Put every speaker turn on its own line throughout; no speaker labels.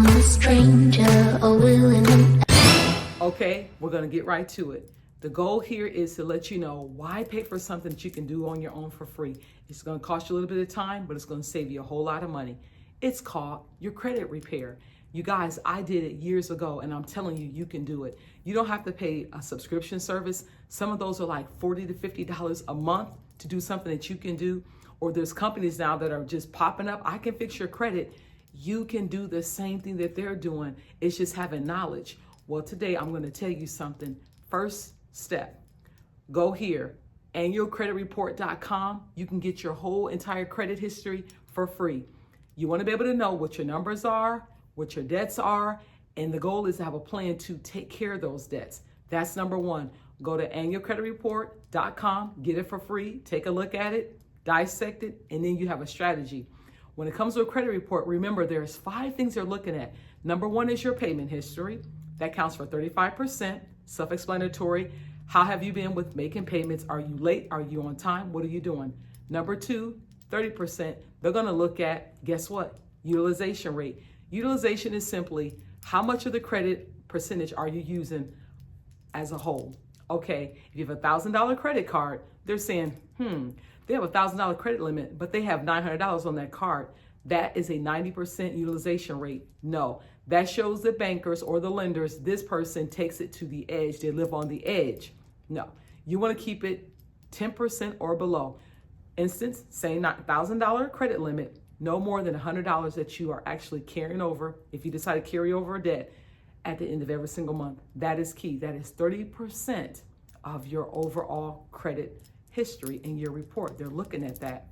I'm a stranger, a willing.
Okay, we're gonna get right to it. The goal here is to let you know why pay for something that you can do on your own for free. It's gonna cost you a little bit of time, but it's gonna save you a whole lot of money. It's called your credit repair. You guys, I did it years ago, and I'm telling you, you can do it. You don't have to pay a subscription service. Some of those are like $40 to $50 a month to do something that you can do. Or there's companies now that are just popping up. I can fix your credit. You can do the same thing that they're doing. It's just having knowledge. Well, today I'm going to tell you something. First step, go here, annualcreditreport.com. You can get your whole entire credit history for free. You want to be able to know what your numbers are, what your debts are, and the goal is to have a plan to take care of those debts. That's number one. Go to annualcreditreport.com, get it for free, take a look at it, dissect it, and then you have a strategy. When it comes to a credit report, remember there's 5 things they're looking at. Number 1 is your payment history. That counts for 35%, self-explanatory. How have you been with making payments? Are you late? Are you on time? What are you doing? Number 2, 30%, they're gonna look at, guess what? Utilization rate. Utilization is simply how much of the credit percentage are you using as a whole? Okay, if you have a $1,000 credit card, they're saying, they have a $1,000 credit limit, but they have $900 on that card. That is a 90% utilization rate. No, that shows the bankers or the lenders, this person takes it to the edge. They live on the edge. No, you want to keep it 10% or below. Instance, say $1,000 credit limit, no more than $100 that you are actually carrying over. If you decide to carry over a debt at the end of every single month, that is key. That is 30% of your overall credit history in your report. They're looking at that.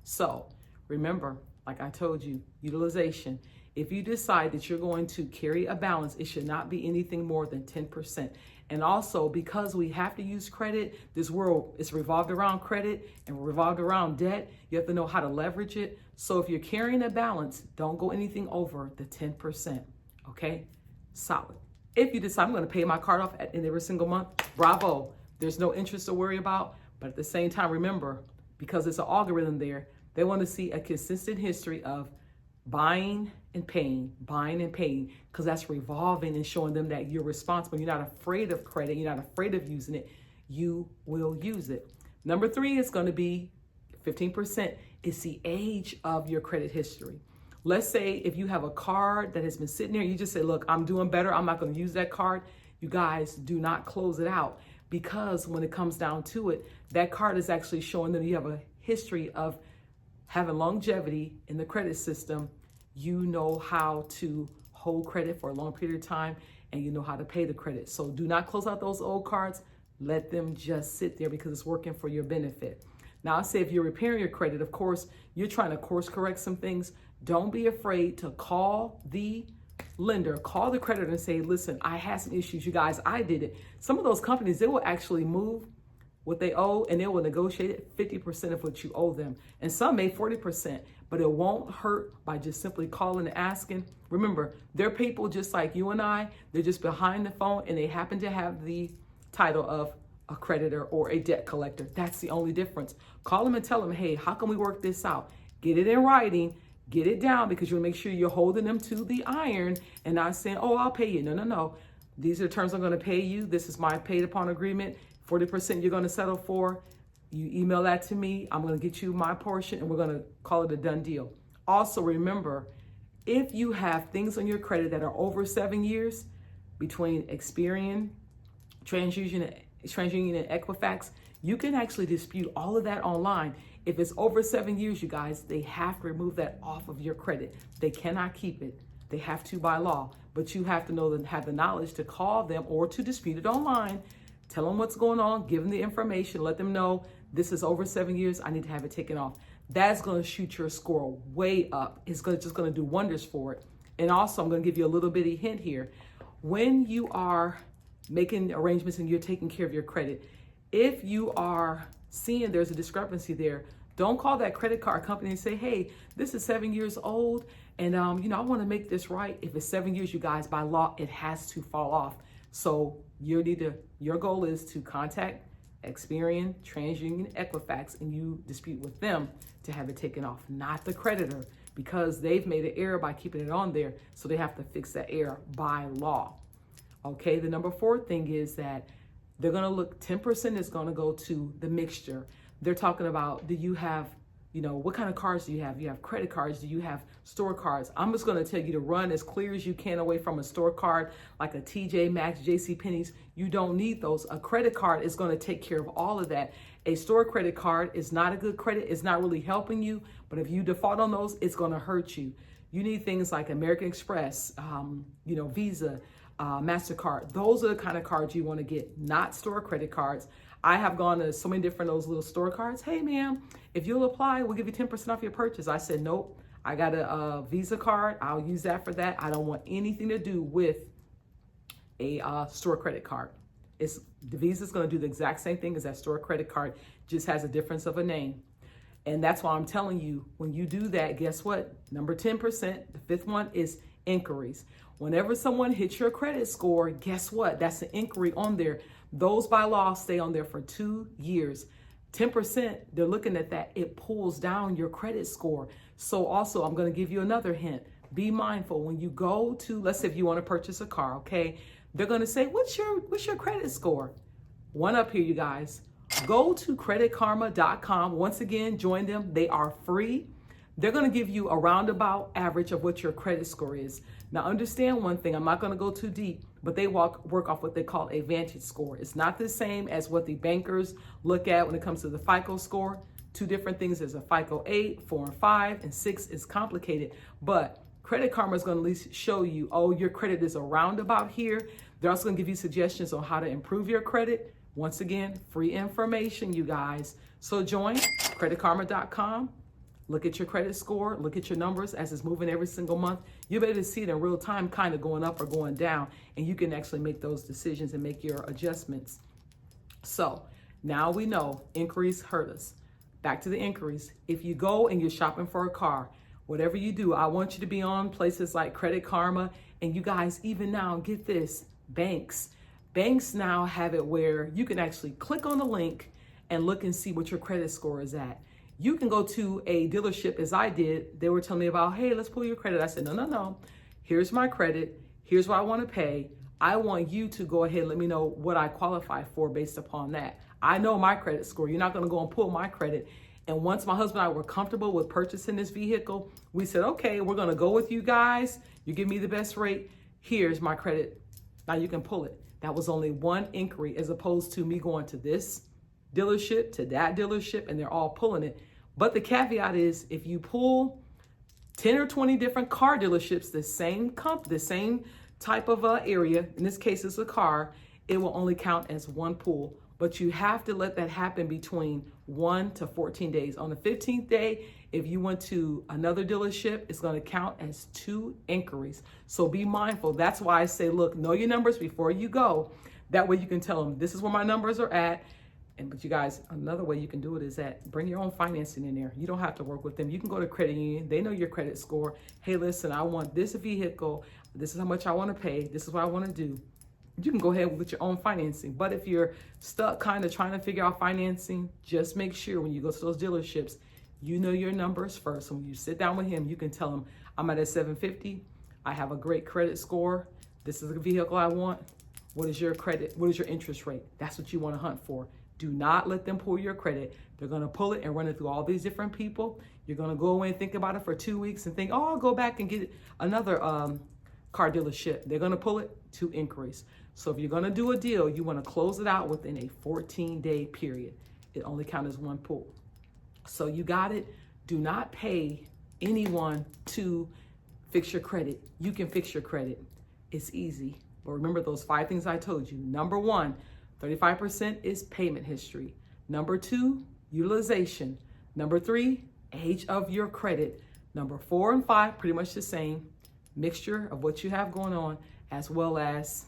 So remember, like I told you, utilization. If you decide that you're going to carry a balance, it should not be anything more than 10%. And also, because we have to use credit, this world is revolved around credit and revolved around debt. You have to know how to leverage it. So if you're carrying a balance, don't go anything over the 10%. Okay? Solid. If you decide I'm going to pay my card off at the end of every single month, bravo. There's no interest to worry about. But at the same time, remember, because it's an algorithm there, they want to see a consistent history of buying and paying, because that's revolving and showing them that you're responsible. You're not afraid of credit. You're not afraid of using it. You will use it. Number 3 is going to be 15%. It's the age of your credit history. Let's say if you have a card that has been sitting there, you just say, look, I'm doing better. I'm not going to use that card. You guys do not close it out, because when it comes down to it, that card is actually showing that you have a history of having longevity in the credit system. You know how to hold credit for a long period of time, and you know how to pay the credit. So do not close out those old cards. Let them just sit there because it's working for your benefit. Now, I say if you're repairing your credit, of course, you're trying to course correct some things. Don't be afraid to call the lender, call the creditor and say, listen, I had some issues. You guys, I did it. Some of those companies, they will actually move what they owe, and they will negotiate it 50% of what you owe them. And some may 40%, but it won't hurt by just simply calling and asking. Remember, they're people just like you and I. They're just behind the phone, and they happen to have the title of a creditor or a debt collector. That's the only difference. Call them and tell them, hey, how can we work this out? Get it in writing, get it down, because you want to make sure you're holding them to the iron and not saying, oh, I'll pay you. No. These are the terms I'm going to pay you. This is my paid upon agreement. 40% you're going to settle for. You email that to me. I'm going to get you my portion, and we're going to call it a done deal. Also, remember, if you have things on your credit that are over 7 years, between Experian, TransUnion, and Equifax, you can actually dispute all of that online. If it's over 7 years, you guys, they have to remove that off of your credit. They cannot keep it. They have to by law. But you have to know and have the knowledge to call them or to dispute it online. Tell them what's going on, give them the information, let them know this is over 7 years, I need to have it taken off. That's going to shoot your score way up. It's just going to do wonders for it. And also, I'm going to give you a little bitty hint here. When you are making arrangements and you're taking care of your credit, if you are seeing there's a discrepancy there, don't call that credit card company and say, hey, this is 7 years old, and I want to make this right. If it's 7 years, you guys, by law, it has to fall off. So your goal is to contact Experian, TransUnion, Equifax, and you dispute with them to have it taken off, not the creditor. because they've made an error by keeping it on there. So they have to fix that error by law. Okay, the number 4 thing is that they're going to look, 10% is going to go to the mixture. They're talking about, do you have, what kind of cards do you have? You have credit cards? Do you have store cards? I'm just going to tell you to run as clear as you can away from a store card like a TJ Maxx, JC Penney's. You don't need those. A credit card is going to take care of all of that. A store credit card is not a good credit. It's not really helping you. But if you default on those, it's going to hurt you. You need things like American Express, Visa, MasterCard. Those are the kind of cards you want to get, not store credit cards. I have gone to so many different those little store cards. Hey, ma'am, if you'll apply, we'll give you 10% off your purchase. I said, nope, I got a Visa card. I'll use that for that. I don't want anything to do with a store credit card. The Visa is going to do the exact same thing as that store credit card, just has a difference of a name. And that's why I'm telling you, when you do that, guess what? Number 10%, the 5th one is inquiries. Whenever someone hits your credit score, guess what? That's an inquiry on there. Those by law stay on there for 2 years. 10%, they're looking at that. It pulls down your credit score. So also, I'm going to give you another hint. Be mindful when you go to, let's say if you want to purchase a car, okay? They're going to say, what's your credit score? One up here, you guys. Go to creditkarma.com. Once again, join them. They are free. They're going to give you a roundabout average of what your credit score is. Now, understand one thing. I'm not going to go too deep, but they work off what they call a Vantage score. It's not the same as what the bankers look at when it comes to the FICO score. 2 different things. There's a FICO 8, 4, and 5, and 6 is complicated. But Credit Karma is going to at least show you, oh, your credit is around about here. They're also going to give you suggestions on how to improve your credit. Once again, free information, you guys. So join creditkarma.com. Look at your credit score, look at your numbers as it's moving every single month. You'll be able to see it in real time, kind of going up or going down, and you can actually make those decisions and make your adjustments. So now we know inquiries hurt us. Back to the inquiries. If you go and you're shopping for a car, whatever you do, I want you to be on places like Credit Karma. And you guys, even now, get this, banks. Banks now have it where you can actually click on the link and look and see what your credit score is at. You can go to a dealership as I did. They were telling me about, hey, let's pull your credit. I said, no. Here's my credit. Here's what I want to pay. I want you to go ahead and let me know what I qualify for based upon that. I know my credit score. You're not going to go and pull my credit. And once my husband and I were comfortable with purchasing this vehicle, we said, okay, we're going to go with you guys. You give me the best rate. Here's my credit. Now you can pull it. That was only one inquiry as opposed to me going to this dealership, to that dealership, and they're all pulling it. But the caveat is if you pull 10 or 20 different car dealerships, the same type of area, in this case it's a car, it will only count as one pull. But you have to let that happen between 1 to 14 days. On the 15th day, if you went to another dealership, it's going to count as 2 inquiries. So be mindful. That's why I say, look, know your numbers before you go. That way you can tell them, this is where my numbers are at. But you guys, another way you can do it is that bring your own financing in there. You don't have to work with them. You can go to credit union. They know your credit score. Hey, listen, I want this vehicle. This is how much I want to pay. This is what I want to do. You can go ahead with your own financing. But if you're stuck kind of trying to figure out financing, just make sure when you go to those dealerships, you know your numbers first. When you sit down with him, you can tell him, I'm at a 750. I have a great credit score. This is the vehicle I want. What is your credit? What is your interest rate? That's what you want to hunt for. Do not let them pull your credit. They're going to pull it and run it through all these different people. You're going to go away and think about it for 2 weeks and think, oh, I'll go back and get another car dealership. They're going to pull it, 2 inquiries. So if you're going to do a deal, you want to close it out within a 14-day period. It only counts as 1 pull. So you got it. Do not pay anyone to fix your credit. You can fix your credit. It's easy. But remember those 5 things I told you. Number 1, 35% is payment history. Number 2, utilization. Number 3, age of your credit. Number 4 and 5, pretty much the same. Mixture of what you have going on as well as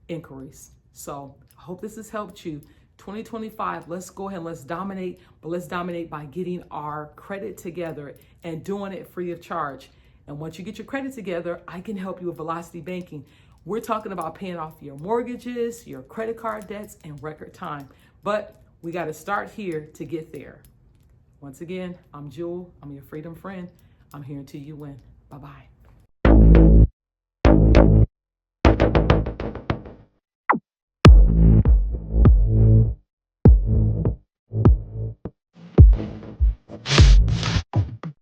inquiries. So I hope this has helped you. 2025, let's go ahead and let's dominate, but let's dominate by getting our credit together and doing it free of charge. And once you get your credit together, I can help you with Velocity Banking. We're talking about paying off your mortgages, your credit card debts in record time. But we got to start here to get there. Once again, I'm Jewel. I'm your freedom friend. I'm here until you win. Bye-bye.